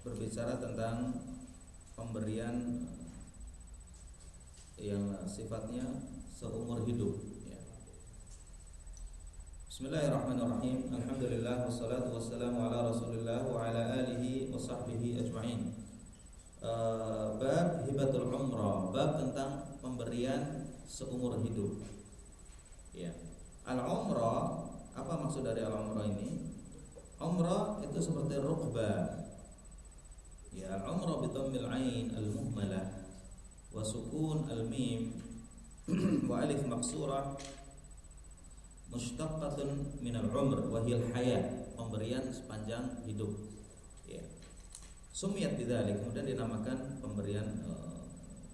berbicara tentang pemberian yang sifatnya seumur hidup ya. Bismillahirrahmanirrahim. Alhamdulillah wassalatu wassalamu ala Rasulillah wa ala alihi wa sahbihi ajma'in. Bab hibatul umrah, bab tentang pemberian seumur hidup. Ya. Al-umrah, apa maksud dari al-umrah ini? Umrah itu seperti rukbah. Ya, al-umrah bi dhammil ain al-muhmalah wa sukun al-mim wa alif maqsurah mushtaqqatun min al-umr wa hiya al-hayat, pemberian sepanjang hidup. Ya. Sumiyat bidzalik, kemudian dinamakan pemberian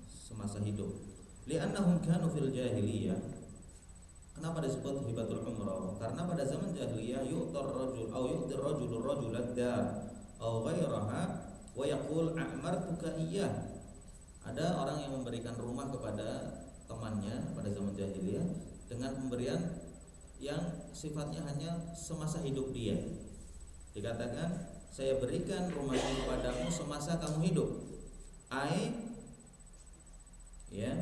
semasa hidup. Li'annahum kanu fil jahiliyah. Kenapa disebut hibatul umrah? Karena pada zaman jahiliyah yu'tar rajul aw yu'tir rajulur rajulad dar aw ghairaha wa yaqul a'martuka iyyah. Ada orang yang memberikan rumah kepada temannya pada zaman jahiliyah dengan pemberian yang sifatnya hanya semasa hidup dia. Dikatakan, saya berikan rumah ini kepadamu semasa kamu hidup. Ya,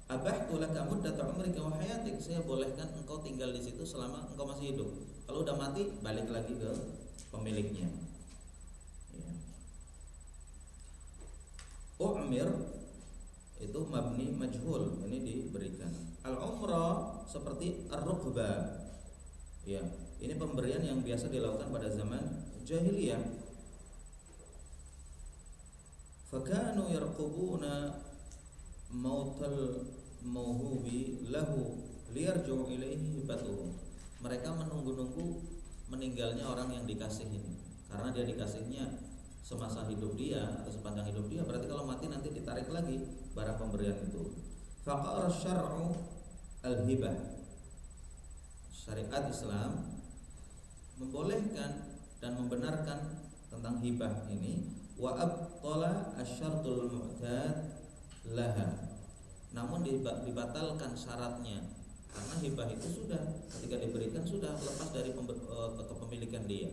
abahtu laka muddata umrika wa hayatik, saya bolehkan engkau tinggal di situ selama engkau masih hidup. Kalau udah mati, balik lagi ke pemiliknya. Ya. Umir itu mabni majhul, ini diberikan. Al-umrah seperti ar-rukbah. Ya, ini pemberian yang biasa dilakukan pada zaman jahiliyah. Fakanu yarqubuna mautal mauhubi lahu liyarji'u ilaihi hibatuhu. Mereka menunggu-nunggu meninggalnya orang yang dikasih ini, karena dia dikasihnya semasa hidup dia atau sepanjang hidup dia, berarti kalau mati nanti ditarik lagi barang pemberian itu. Faqara syar'u al-hibah. Syariat Islam membolehkan dan membenarkan tentang hibah ini, wa abtala asyartul mu'tad laha. Namun dibatalkan syaratnya, karena hibah itu sudah ketika diberikan sudah lepas dari kepemilikan dia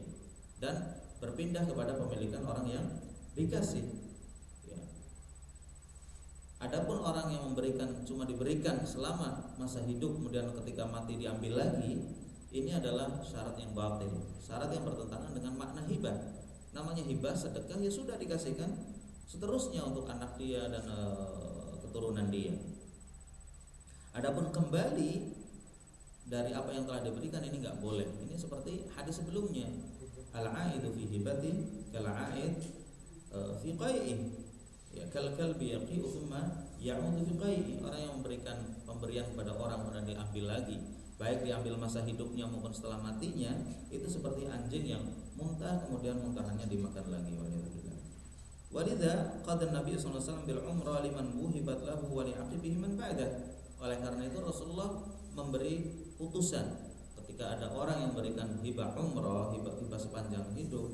dan berpindah kepada pemilikan orang yang dikasih. Ya. Adapun orang yang memberikan cuma diberikan selama masa hidup, kemudian ketika mati diambil lagi, ini adalah syarat yang batil, syarat yang bertentangan dengan makna hibah. Namanya hibah sedekah, ya sudah dikasihkan seterusnya untuk anak dia dan keturunan dia. Adapun kembali dari apa yang telah diberikan, ini enggak boleh. Ini seperti hadis sebelumnya, al-aidu fi hibati kal-aid fi qai'i. Ya, kal-kalbi yaqi'u thumma ya'udu fi qai'i. Orang yang memberikan pemberian kepada orang kemudian diambil lagi, baik diambil masa hidupnya maupun setelah matinya, itu seperti anjing yang muntah kemudian muntahannya dimakan lagi. Walidha qad an-nabiy sallallahu alaihi wasallam bil umrah liman wuhibat lahu wa li'aqibihi man ba'dah. Oleh karena itu Rasulullah memberi putusan ketika ada orang yang memberikan hibah umrah, hibah sepanjang hidup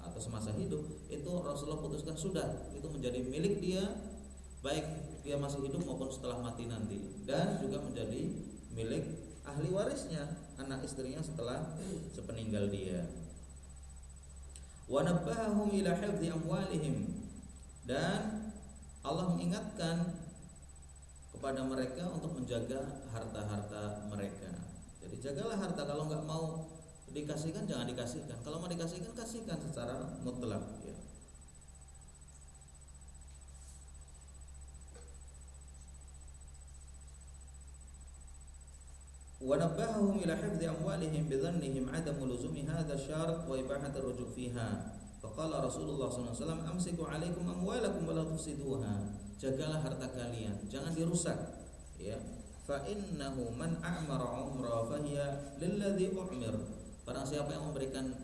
atau semasa hidup, itu Rasulullah putuskan sudah itu menjadi milik dia, baik dia masih hidup maupun setelah mati nanti, dan juga menjadi milik ahli warisnya, anak istrinya setelah sepeninggal dia. Wa nabbahahum ila hifdzi amwalihim, dan Allah mengingatkan kepada mereka untuk menjaga harta-harta mereka. Jadi jagalah harta, kalau enggak mau dikasihkan jangan dikasihkan. Kalau mau dikasihkan, kasihkan secara mutlak ya. Wa nabbahahum ila hifdzi amwalihim bi dhannihim 'adamu luzumi hadha syarat wa ibahati ar-ruju' fiha. Faqala Rasulullah sallallahu alaihi wasallam, amsiku 'alaikum amwalakum wa la tufsiduha. Jagalah harta kalian, jangan dirusak ya. Fa innahu man a'mara umrah fa hiya lilladzi u'mir. Barang siapa yang memberikan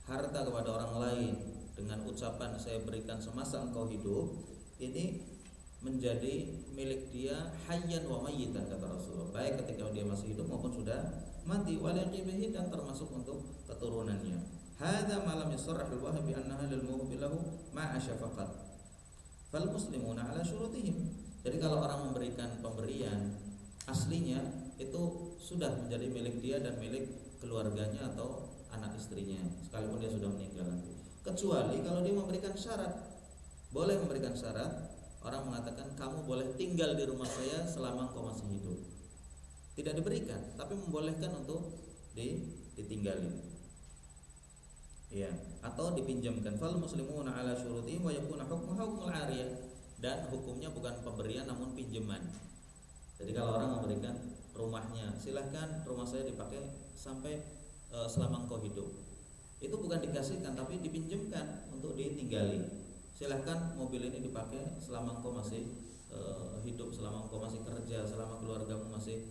harta kepada orang lain dengan ucapan saya berikan semasa engkau hidup, ini menjadi milik dia hayyan wa mayyitan, kata Rasulullah, baik ketika dia masih hidup maupun sudah mati, walaqibihi, dan termasuk untuk keturunannya. Hadza ma lam yusarrah al-wahbi annaha lil mawhubi lahu ma'a syafaqat fal muslimuna ala syurutihim. Jadi kalau orang memberikan pemberian aslinya itu sudah menjadi milik dia dan milik keluarganya atau anak istrinya sekalipun dia sudah meninggal nanti. kecuali kalau dia memberikan syarat. Boleh memberikan syarat, orang mengatakan kamu boleh tinggal di rumah saya selama engkau masih hidup. Tidak diberikan, tapi membolehkan untuk ditinggali. Ya, atau dipinjamkan. Fal muslimuna ala syurutihim wa yakuna hukmuhu hukmul ariyah, dan hukumnya bukan pemberian namun pinjaman. Jadi kalau orang memberikan rumahnya, silahkan rumah saya dipakai sampai selama engkau hidup. Itu bukan dikasihkan tapi dipinjamkan untuk ditinggali. Silahkan mobil ini dipakai selama engkau masih hidup, selama engkau masih kerja, selama keluargamu masih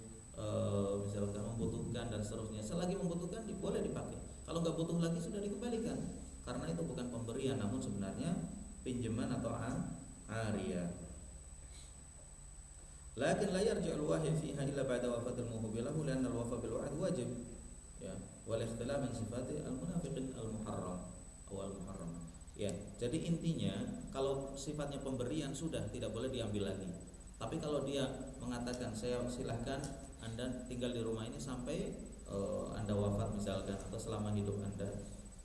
misalkan membutuhkan dan seterusnya. Selagi membutuhkan boleh dipakai. Kalau nggak butuh lagi sudah dikembalikan. Karena itu bukan pemberian namun sebenarnya pinjaman atau ariyah. Lakin la yarji'ul wahyi fiha illa ba'da wafatil muhibbi lahu li'anna al-wafa bil wa'd wajib. Ya, wal ikhtilaf min sifati al-munafiqin al-muharram atau al-muharram. Ya, jadi intinya kalau sifatnya pemberian sudah tidak boleh diambil lagi. Tapi kalau dia mengatakan saya silahkan Anda tinggal di rumah ini sampai Anda wafat misalkan atau selama hidup Anda,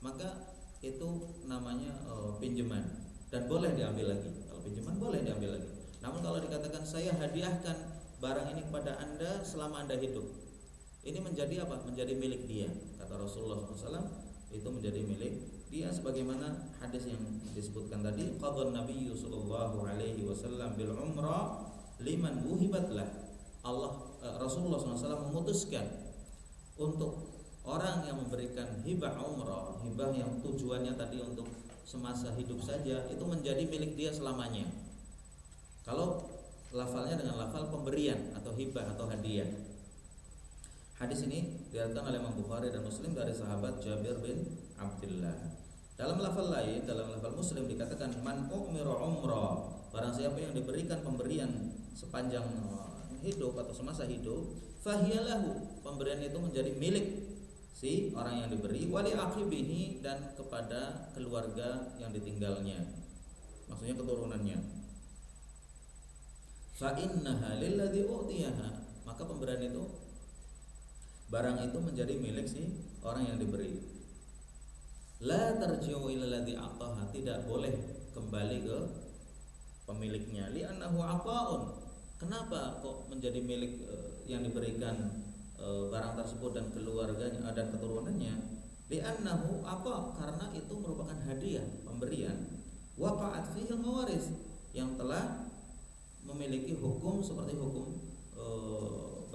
maka itu namanya pinjaman dan boleh diambil lagi. Kalau pinjaman boleh diambil lagi. Namun kalau dikatakan saya hadiahkan barang ini kepada Anda selama Anda hidup, ini menjadi apa? Menjadi milik dia. Kata Rasulullah SAW, itu menjadi milik dia sebagaimana hadis yang disebutkan tadi, qadhan Nabi sallallahu alaihi wasallam bil umrah liman wuhibat lah. Rasulullah SAW memutuskan untuk orang yang memberikan hibah umrah, hibah yang tujuannya tadi untuk semasa hidup saja, itu menjadi milik dia selamanya. Kalau lafalnya dengan lafal pemberian atau hibah atau hadiah. Hadis ini diriwayatkan oleh Imam Bukhari dan Muslim dari sahabat Jabir bin Abdullah. Dalam lafal lain, dalam lafal Muslim dikatakan man umira umrah, barang siapa yang diberikan pemberian sepanjang hidup atau semasa hidup, fahiyalahu, pemberian itu menjadi milik si orang yang diberi, wali aqibihi, dan kepada keluarga yang ditinggalnya, maksudnya keturunannya. Fa innaha lilladzi utiyaha, maka pemberian itu, barang itu menjadi milik si orang yang diberi. La tarji'u ila alladzi ataha, tidak boleh kembali ke pemiliknya. Li'annahu ata'un, kenapa kok menjadi milik yang diberikan barang tersebut dan keluarganya dan keturunannya? Li'annahu ata, karena itu merupakan hadiah, pemberian. Waqa'at fihi al-mawaris, yang telah memiliki hukum seperti hukum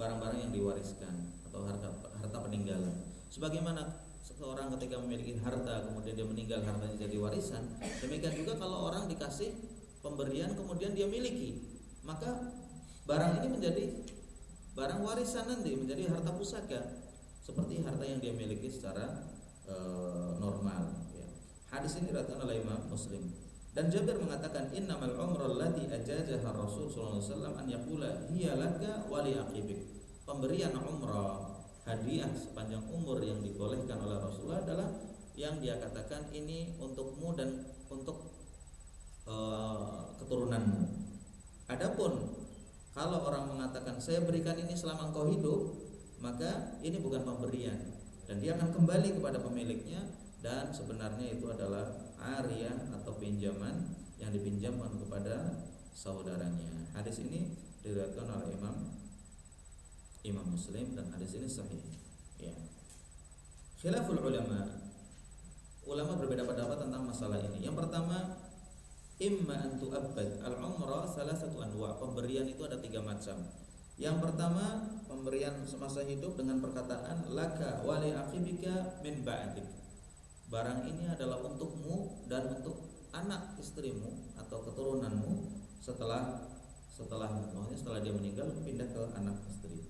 barang-barang yang diwariskan atau harta peninggalan. Sebagaimana seseorang ketika memiliki harta kemudian dia meninggal, hartanya jadi warisan, demikian juga kalau orang dikasih pemberian kemudian dia miliki, maka barang ini menjadi barang warisan nanti, menjadi harta pusaka seperti harta yang dia miliki secara normal ya. Hadis ini diriwayatkan oleh Imam Muslim. Dan Jabir mengatakan innamal umrah allati ajazaha Rasul sallallahu alaihi wasallam an yaqula hiya laka wa li aqibik. Pemberian umrah, hadiah sepanjang umur yang dibolehkan oleh Rasulullah adalah yang dia katakan ini untukmu dan untuk keturunanmu. Adapun kalau orang mengatakan saya berikan ini selama engkau hidup, maka ini bukan pemberian dan dia akan kembali kepada pemiliknya, dan sebenarnya itu adalah ariyah atau pinjaman yang dipinjamkan kepada saudaranya. Hadis ini diriwayatkan oleh Imam Muslim dan hadis ini sahih. Ya. Khilaful ulama berbeda pendapat tentang masalah ini. Yang pertama, imma an tu'abbad al-umrah salasatu anwa'. Pemberian itu ada 3 macam. Yang pertama, pemberian semasa hidup dengan perkataan laka wa li aqibika min ba'dik. Barang ini adalah untukmu dan untuk anak istrimu atau keturunanmu setelah dia meninggal, pindah ke anak istri.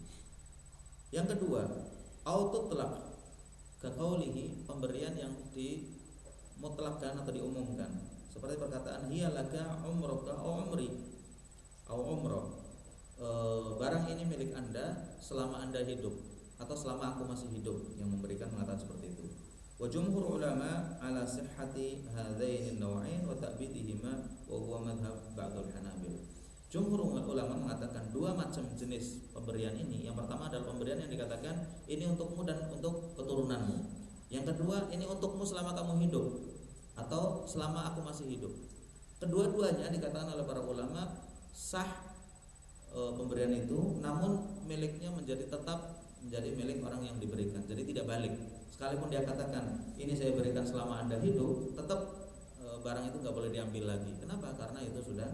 Yang kedua, aututlaq kaqaulihi, pemberian yang dimutlakkan atau diumumkan, seperti perkataan hiya laka umruka au umri au umrah. Barang ini milik Anda selama Anda hidup atau selama aku masih hidup, yang memberikan mengatakan seperti itu. Wa jumhur ulama ala sihhati hadaini an-naw'ain wa ta'bidihima wa huwa madhhab ba'dul Hanabil. Jumhur ulama mengatakan 2 macam jenis pemberian ini. Yang pertama adalah pemberian yang dikatakan ini untukmu dan untuk keturunanmu. Yang kedua, ini untukmu selama kamu hidup. atau selama aku masih hidup. Kedua-duanya dikatakan oleh para ulama sah pemberian itu, namun miliknya tetap menjadi milik orang yang diberikan. Jadi tidak balik. Sekalipun dia katakan ini saya berikan selama Anda hidup, tetap barang itu nggak boleh diambil lagi. Kenapa? Karena itu sudah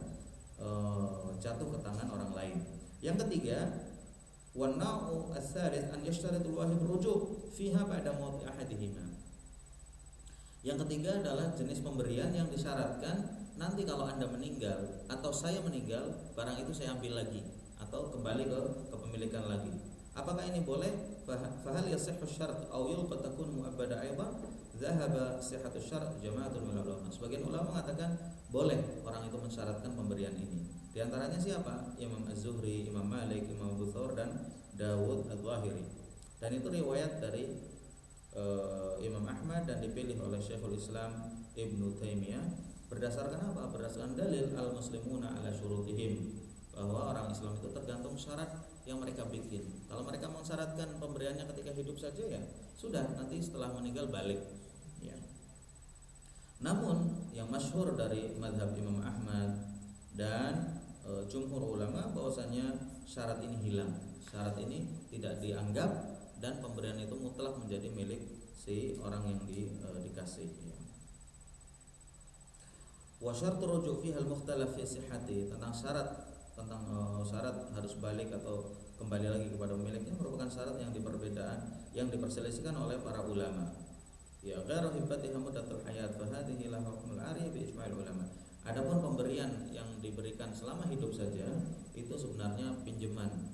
jatuh ke tangan orang lain. Yang ketiga, wana'u as-salis an yashtaritul wahib rujuk fiha ba'da mauti ahadihima. Yang ketiga adalah jenis pemberian yang disyaratkan nanti kalau Anda meninggal atau saya meninggal, barang itu saya ambil lagi atau kembali ke kepemilikan lagi. Apakah ini boleh? Fahal yasihhu syart aw yulqat takun mu'abbada aidan? Dhahaba sihhatu syart jama'atun min ulama. Sebagian ulama mengatakan boleh orang itu mensyaratkan pemberian ini. Di antaranya siapa? Imam Az-Zuhri, Imam Malik, Imam Abu Thawr dan Dawud Al-Zahiri. Dan itu riwayat dari Imam Ahmad dan dipilih oleh Syekhul Islam Ibnu Taimiyah. Berdasarkan apa? Berdasarkan dalil al-muslimuna ala syurutihim, bahwa orang Islam itu tergantung syarat yang mereka bikin. Kalau mereka mensyaratkan pemberiannya ketika hidup saja, ya sudah, nanti setelah meninggal balik, ya. Namun yang masyhur dari mazhab Imam Ahmad dan jumhur ulama bahwasanya syarat ini hilang, syarat ini tidak dianggap, dan pemberian itu mutlak menjadi milik si orang yang dikasih, ya. Wa syartu rujuk' fiha al-mukhtalaf fi sihhati, tentang syarat harus balik atau kembali lagi kepada pemiliknya merupakan syarat yang diperselisihkan oleh para ulama. Ya, ghairu hibbatiha muddatul hayat fa hadhihi la hukmul ari bi ijma'il ulama. Adapun pemberian yang diberikan selama hidup saja itu sebenarnya pinjaman,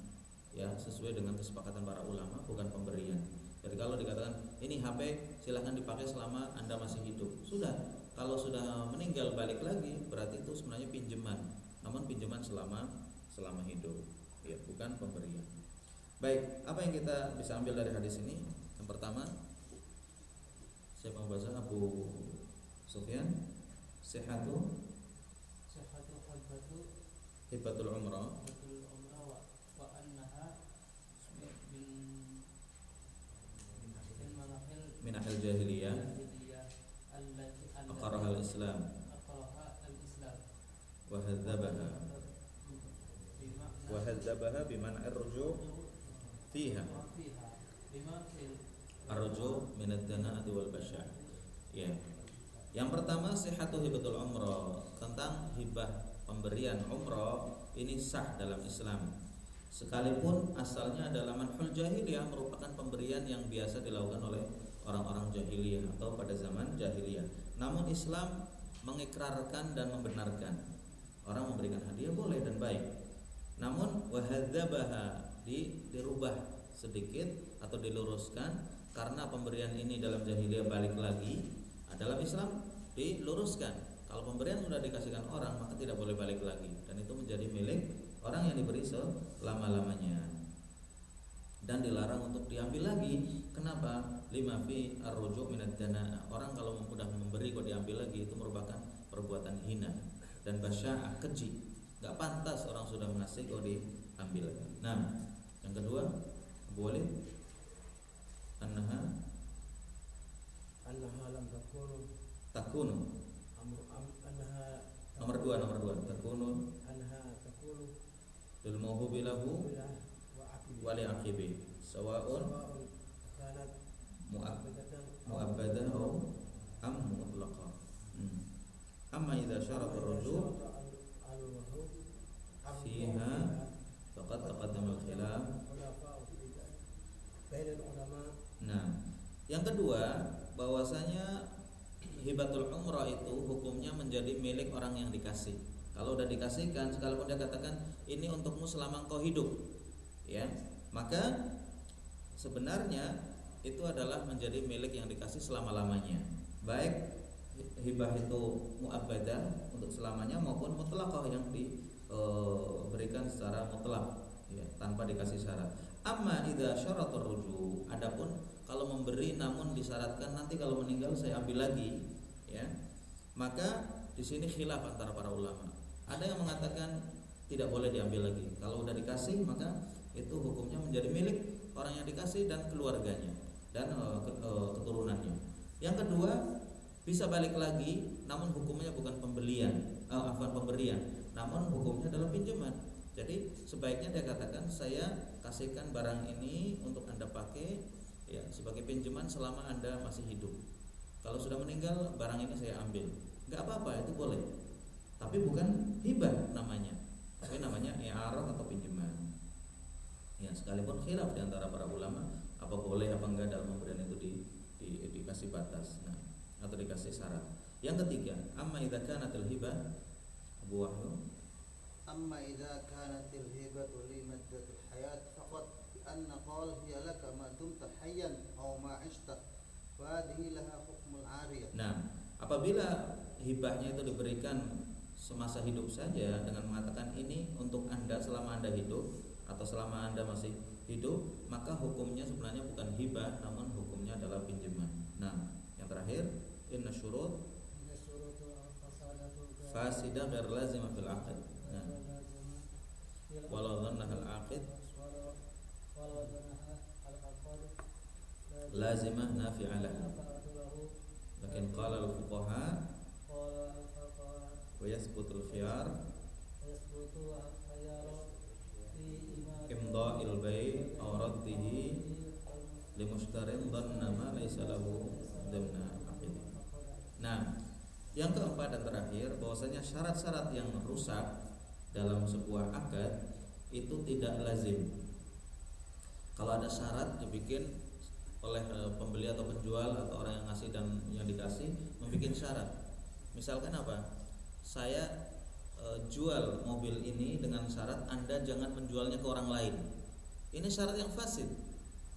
ya, sesuai dengan kesepakatan para ulama, bukan pemberian. Jadi kalau dikatakan ini HP silahkan dipakai selama Anda masih hidup, sudah. Kalau sudah meninggal balik lagi, berarti itu sebenarnya pinjaman, namun pinjaman selama hidup, ya, bukan pemberian. Baik, apa yang kita bisa ambil dari hadis ini? Yang pertama, siapa yang baca? Abu Sufyan. Sihhatu hibatul umrah wa annaha min ahil jahiliyah aqarahal Islam wa hadzabaha biman'ir ruju' fiha ar-ruju' min ad-dana'ati wal basya'. Ya. Yang pertama, sihhatu hibatul umrah, tentang hibah pemberian umrah ini sah dalam Islam. Sekalipun asalnya adalah manhul jahiliyah, merupakan pemberian yang biasa dilakukan oleh orang-orang jahiliyah atau pada zaman jahiliyah. Namun Islam mengikrarkan dan membenarkan orang memberikan hadiah boleh dan baik. Namun wahadzabaha, dirubah sedikit atau diluruskan, karena pemberian ini dalam jahiliyah balik lagi, dalam Islam diluruskan. Kalau pemberian sudah dikasihkan orang, maka tidak boleh balik lagi, dan itu menjadi milik orang yang diberi selama-lamanya, dan dilarang untuk diambil lagi. Kenapa? Lima fi ar-ruju' minad dana. Orang kalau sudah memberi kok diambil lagi, itu merupakan perbuatan hina dan basya'ah, keji. Enggak pantas orang sudah mengasih kok diambil lagi. Nah, yang kedua, boleh annaha lam takunu. Nomor dua takunu lil mawhubi lahu wa li aqibi sawa'un mu'abbadah aw am mutlaqa. Amma idza syarata ar-ruju' fiha faqad taqaddama al-khilaf. Nah, yang kedua, bahwasanya hibatul umrah itu hukumnya menjadi milik orang yang dikasih. Kalau udah dikasihkan, sekalipun dia katakan ini untukmu selama engkau hidup, ya, maka sebenarnya itu adalah menjadi milik yang dikasih selama-lamanya. Baik hibah itu mu'abbadah untuk selamanya maupun mutlaqah yang diberikan secara mutlak, ya, tanpa dikasih syarat. Amma idza syaratur ruju', adapun kalau memberi namun disyaratkan nanti kalau meninggal saya ambil lagi, ya, maka di sini khilaf antara para ulama. Ada yang mengatakan tidak boleh diambil lagi. Kalau udah dikasih maka itu hukumnya menjadi milik orang yang dikasih dan keluarganya dan keturunannya. Yang kedua, bisa balik lagi, namun hukumnya bukan pembelian, pemberian, namun hukumnya adalah pinjaman. Jadi sebaiknya dia katakan, saya kasihkan barang ini untuk Anda pakai ya sebagai pinjaman selama Anda masih hidup. Kalau sudah meninggal, barang ini saya ambil. Enggak apa-apa, itu boleh. Tapi bukan hibah namanya. Tapi namanya i'arah atau pinjaman. Ya, sekalipun khilaf di antara para ulama apa boleh apa enggak dalam pemberian itu dikasih batas. Nah, atau dikasih syarat. Yang ketiga, amma idza kanatil hibah Abu Wahyu. Amma idza kanatil hibatu li maddatil hayat faqad bi anna qala hiya laka ma dumta hayyan aw ma 'ishta wa hadhihi laha hukmul 'ariyah. Nah, apabila hibahnya itu diberikan semasa hidup saja dengan mengatakan ini untuk Anda selama Anda hidup atau selama Anda masih hidup, maka hukumnya sebenarnya bukan hibah namun hukumnya adalah pinjaman. Nah, yang terakhir, inna syurut fasida ghair lazimah fil 'aqd. Nah, walau dhannaha al-'aqid lazimah nafi'alah. Lakin qala al-fuqaha wa yasbutul khiyar imda'il bai' aw raddihi li mushtarin dhanna ma laysa lahu dhamna aqid. Nah, yang keempat dan terakhir, bahwasanya syarat-syarat yang rusak dalam sebuah akad itu tidak lazim. Kalau ada syarat dibikin oleh pembeli atau penjual atau orang yang ngasih dan yang dikasih membuat syarat. Misalkan apa? Saya jual mobil ini dengan syarat Anda jangan menjualnya ke orang lain. Ini syarat yang fasid.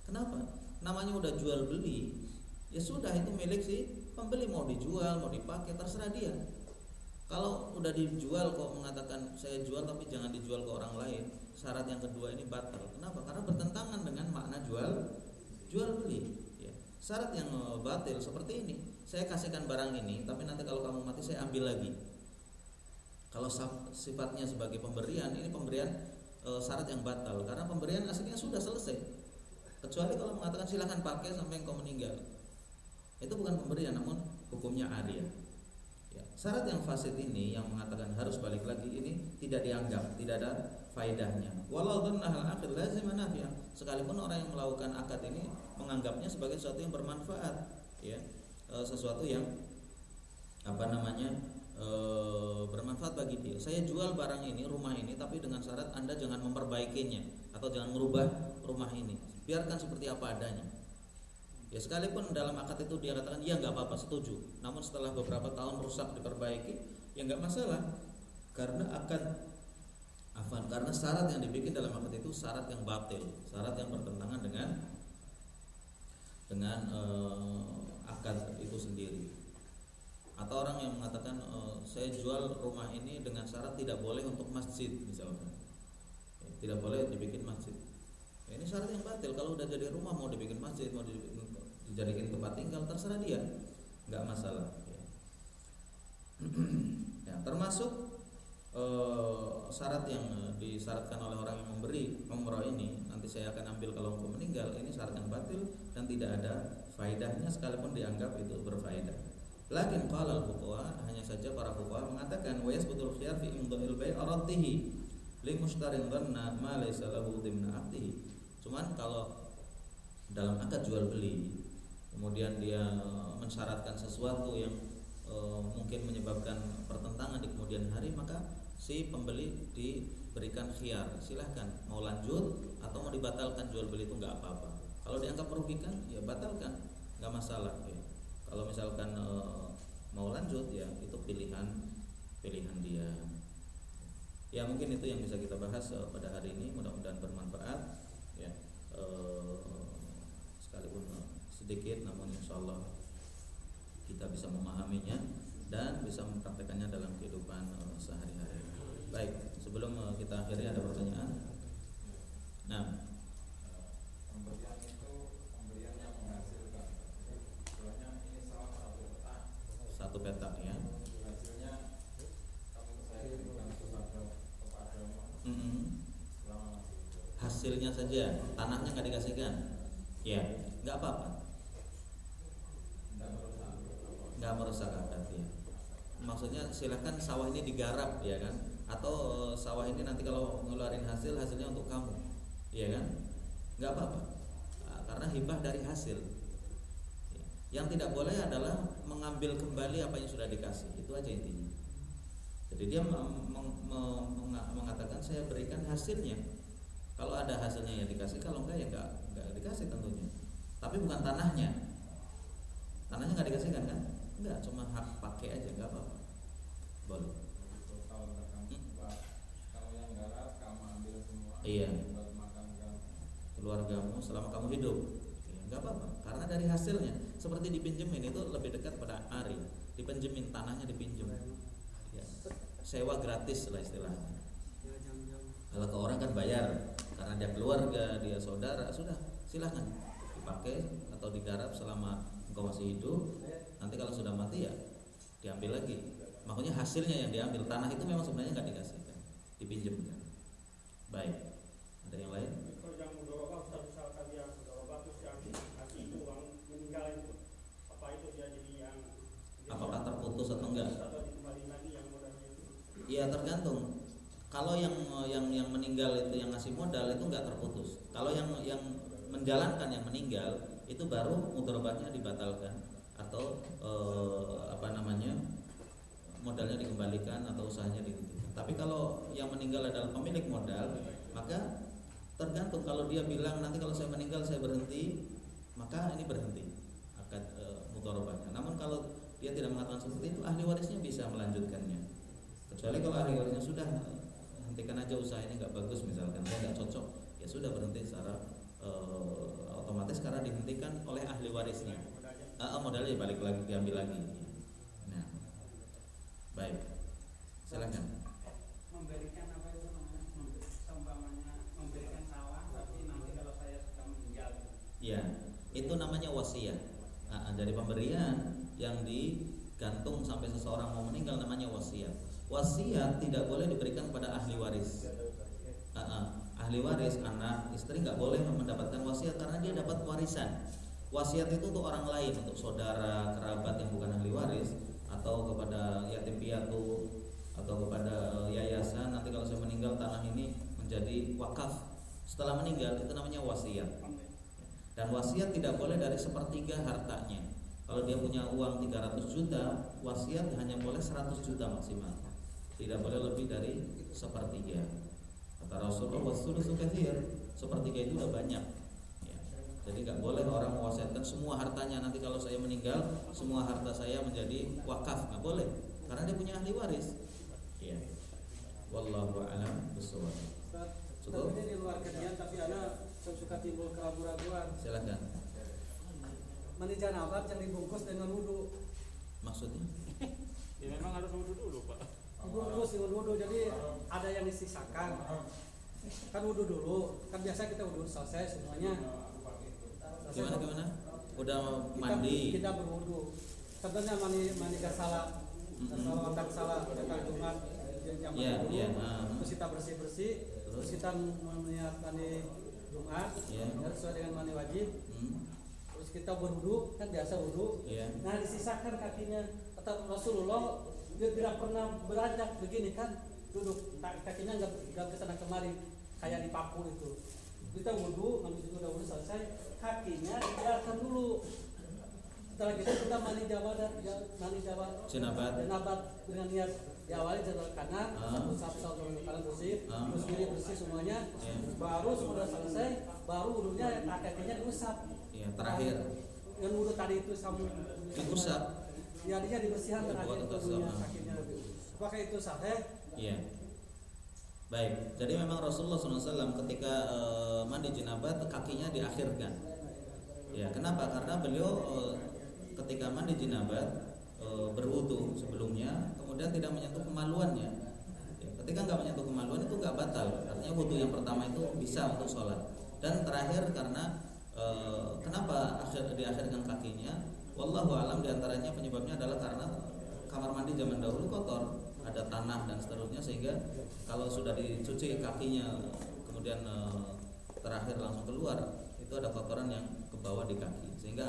Kenapa? Namanya udah jual beli, ya sudah itu milik si pembeli, mau dijual, mau dipakai terserah dia. Kalau udah dijual kok mengatakan saya jual tapi jangan dijual ke orang lain, syarat yang kedua ini batal. Kenapa? Karena bertentangan dengan makna jual beli. Ya. Syarat yang batil seperti ini, saya kasihkan barang ini, tapi nanti kalau kamu mati saya ambil lagi. Kalau sifatnya sebagai pemberian, ini pemberian syarat yang batal karena pemberian aslinya sudah selesai. Kecuali kalau mengatakan silakan pakai sampai engkau meninggal, itu bukan pemberian, namun hukumnya ariyah. Ya. Syarat yang fasid ini yang mengatakan harus balik lagi ini tidak dianggap, tidak ada faedahnya. Walau dzannahal aqd lazim nafi'ah. Sekalipun orang yang melakukan akad ini menganggapnya sebagai sesuatu yang bermanfaat, ya, sesuatu yang bermanfaat bagi dia. Saya jual barang ini, rumah ini, tapi dengan syarat Anda jangan memperbaikinya atau jangan merubah rumah ini. Biarkan seperti apa adanya. Ya, sekalipun dalam akad itu dia katakan ya nggak apa-apa, setuju. Namun setelah beberapa tahun rusak diperbaiki, ya nggak masalah. Karena karena syarat yang dibikin dalam akad itu syarat yang batil, syarat yang bertentangan dengan akad itu sendiri. Atau orang yang mengatakan saya jual rumah ini dengan syarat tidak boleh untuk masjid misalkan, ya, tidak boleh dibikin masjid. Ya, ini syarat yang batil. Kalau udah jadi rumah mau dibikin masjid, mau dijadikan tempat tinggal, terserah dia, nggak masalah. Ya. Ya, termasuk syarat yang disyaratkan oleh orang yang memberi umrah ini, nanti saya akan ambil kalau engkau meninggal, ini syarat yang batil dan tidak ada faedahnya sekalipun dianggap itu berfaedah. Lakin qala al-fuqaha, hanya saja para fuqaha mengatakan wa yasbutul khiyar fi imdha'il bai' aradtihi li mushtarin dhanna ma laysa lahu dhimna aqdihi. Cuman kalau dalam akad jual beli kemudian dia mensyaratkan sesuatu yang mungkin menyebabkan pertentangan di kemudian hari, maka si pembeli diberikan khiyar, silahkan mau lanjut atau mau dibatalkan jual beli itu nggak apa-apa. Kalau dianggap merugikan ya batalkan, nggak masalah. Ya. Kalau misalkan mau lanjut ya itu pilihan dia. Ya mungkin itu yang bisa kita bahas pada hari ini, mudah-mudahan bermanfaat. Ya, sekalipun sedikit, namun insyaallah kita bisa memahaminya dan bisa mempraktekannya dalam kehidupan sehari-hari. Baik, sebelum kita akhiri ada pertanyaan. Nah, pemberian itu pemberian yang menghasilkan. Istilahnya ini salah satu petak ya. Hasilnya kamu saya berikan sesuatu kepadamu. Selama masih hidup. Hasilnya saja, tanahnya nggak dikasihkan. Ya, nggak apa-apa. nggak merusak adat ya. Maksudnya silahkan sawah ini digarap ya kan, atau sawah ini nanti kalau ngeluarin hasilnya untuk kamu, ya kan, nggak apa-apa. Karena hibah dari hasil. Yang tidak boleh adalah mengambil kembali apa yang sudah dikasih, itu aja intinya. Jadi dia mengatakan saya berikan hasilnya. Kalau ada hasilnya ya dikasih, kalau enggak ya enggak dikasih tentunya. Tapi bukan tanahnya. Tanahnya nggak dikasihkan kan? Enggak, cuma hak pakai aja, nggak apa-apa. Boleh. Kalau yang garap kamu ambil semua. Iya. Buat makan kamu. Keluargamu selama kamu hidup. Ya, nggak apa-apa. Karena dari hasilnya seperti dipinjemin itu lebih dekat pada ari. Dipinjemin, tanahnya dipinjem. Ya. Sewa gratis lah istilahnya. Kalau ke orang kan bayar karena dia keluarga, dia saudara, sudah silahkan dipakai atau digarap selama engkau masih hidup. Nanti kalau sudah mati ya diambil lagi. Makanya hasilnya yang diambil. Tanah itu memang sebenarnya nggak dikasihkan, dipinjamkan. Baik. Ada yang lain? Kalau yang mudorobah, misalkan yang mudorobah terus yang kasih itu orang meninggal itu, apa itu dia jadi yang Apakah terputus atau enggak? atau dikembali lagi yang modalnya itu? Iya tergantung. Kalau yang meninggal itu yang ngasih modal itu nggak terputus. Kalau yang menjalankan yang meninggal itu baru mudorobahnya dibatalkan atau modalnya dikembalikan atau usahanya dihentikan. Tapi kalau yang meninggal adalah pemilik modal, maka tergantung. Kalau dia bilang nanti kalau saya meninggal saya berhenti, maka ini berhenti akad mudorobahnya. Namun kalau dia tidak mengatakan seperti itu, ahli warisnya bisa melanjutkannya. Kecuali kalau ahli warisnya sudah hentikan aja usaha ini nggak bagus, misalkan saya nggak cocok, ya sudah berhenti secara otomatis karena dihentikan oleh ahli warisnya. Modalnya balik lagi, diambil lagi. Nah, baik, silakan. Memberikan apa itu namanya? Seumpamanya memberikan sawah, tapi nanti kalau saya sudah meninggal. Ya, itu namanya wasiat. Dari pemberian yang digantung sampai seseorang mau meninggal namanya wasiat. Wasiat tidak boleh diberikan pada ahli waris. Ahli waris, anak, istri nggak boleh mendapatkan wasiat karena dia dapat warisan. Wasiat itu untuk orang lain, untuk saudara, kerabat yang bukan ahli waris, atau kepada yatim piatu, atau kepada yayasan. Nanti kalau saya meninggal tanah ini menjadi wakaf. Setelah meninggal itu namanya wasiat. Dan wasiat tidak boleh dari sepertiga hartanya. Kalau dia punya uang 300 juta, wasiat hanya boleh 100 juta maksimal. Tidak boleh lebih dari sepertiga. Kata Rasulullah, wasulusu katsir, sepertiga itu udah banyak. Ya. Jadi nggak boleh orang mewasiatkan semua hartanya. Nanti kalau saya meninggal, semua harta saya menjadi wakaf, nggak boleh. Karena dia punya ahli waris. Ya. Wallahu a'lam bishawab. Cukup? Ini di luar kerjaan, tapi anak suka timbul keraguan-keraguan. Silakan. Mandi janabah yang dibungkus dengan wudu. Maksudnya? Ya memang harus wudhu dulu Pak. Dibungkus dengan wudu, jadi ada yang disisakan. Kan wudu dulu, kan biasa kita wudu selesai semuanya. Gimana? Udah mandi. Kita berwudu. Sebenarnya mandi salah. Kalau otak salah, otak Jumat jam terus kita bersih-bersih, terus kita meniat mandi Jumat, sesuai dengan mandi wajib. Terus kita berwudu, kan biasa wudu. Nah disisakan kakinya. Kata Rasulullah, dia tidak pernah beranjak begini kan, duduk kakinya nggak kesana kemari kayak dipaku itu. Kita wudu, habis itu udah wudu selesai, kakinya dibiarkan dulu. Setelah itu kita mandi jenabat dengan niat diawali jalur kanan, satu kanan bersih, terus kiri bersih semuanya. Baru sudah selesai, baru wudunya kakinya diusap. Terakhir. Yang wudu tadi itu sama diusap. Ya dia dibersihkan terakhir wudunya kakinya. Apakah itu sahih? Iya. Baik. Jadi memang Rasulullah SAW ketika mandi jenabat kakinya diakhirkan. Ya, kenapa? Karena beliau ketika mandi jenabat berwudu sebelumnya, kemudian tidak menyentuh kemaluannya. Ya, ketika nggak menyentuh kemaluan itu nggak batal. Artinya wudu yang pertama itu bisa untuk sholat. Dan terakhir karena kenapa diakhirkan kakinya? Wallahu alam, diantaranya penyebabnya adalah karena kamar mandi zaman dahulu kotor, ada tanah dan seterusnya, sehingga kalau sudah dicuci kakinya kemudian terakhir langsung keluar, itu ada kotoran yang ke bawah di kaki, sehingga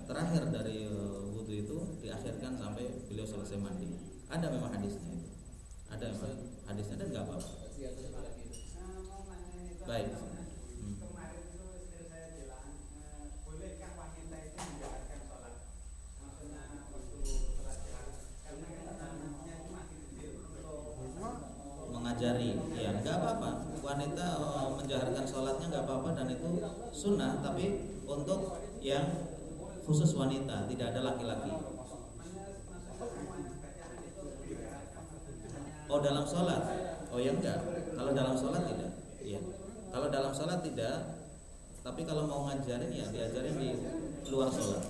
terakhir dari wudu wudhu itu diakhirkan sampai beliau selesai mandi. Ada memang hadisnya itu. Ada memang hadisnya dan nggak apa-apa. Baik. Kemarin itu istri saya bilang, bolehkah wanita itu menjalankan sholat? Maksudnya waktu sholat jihad, karena anaknya itu masih kecil untuk Mengajari, ya nggak apa-apa. Wanita menjaharkan sholatnya nggak apa-apa dan itu sunnah, tapi untuk yang khusus wanita, tidak ada laki-laki. Oh dalam sholat? Oh ya enggak. Kalau dalam sholat tidak. Iya. Kalau dalam sholat tidak. Tapi kalau mau ngajarin ya diajarin di luar sholat.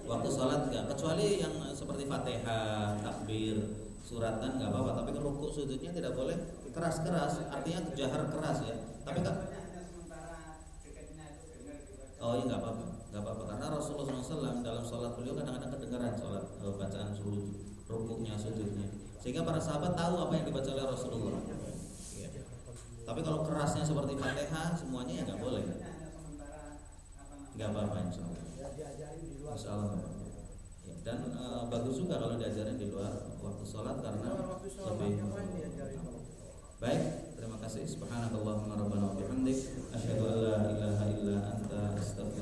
Waktu sholat enggak. Kecuali yang seperti Fatihah, takbir, suratan nggak apa-apa. Tapi rukuk sujudnya tidak boleh keras-keras. Artinya jahar keras ya. Tapi kan. Oh iya nggak apa-apa. Nggak apa-apa karena Rasulullah SAW dalam sholat beliau kadang-kadang kedengaran sholat bacaan rukuknya, sujudnya, sehingga para sahabat tahu apa yang dibaca oleh Rasulullah. Ya. Tapi kalau kerasnya seperti Fatihah semuanya ya nggak boleh, nggak apa-apa insyaallah. Insyaallah. Ya. Dan bagus juga kalau diajarin di luar waktu sholat karena lebih. Baik, terima kasih. Subhanakallahumma rabbana wa bihamdik asyhadu an la ilaha illa anta astaghfiruka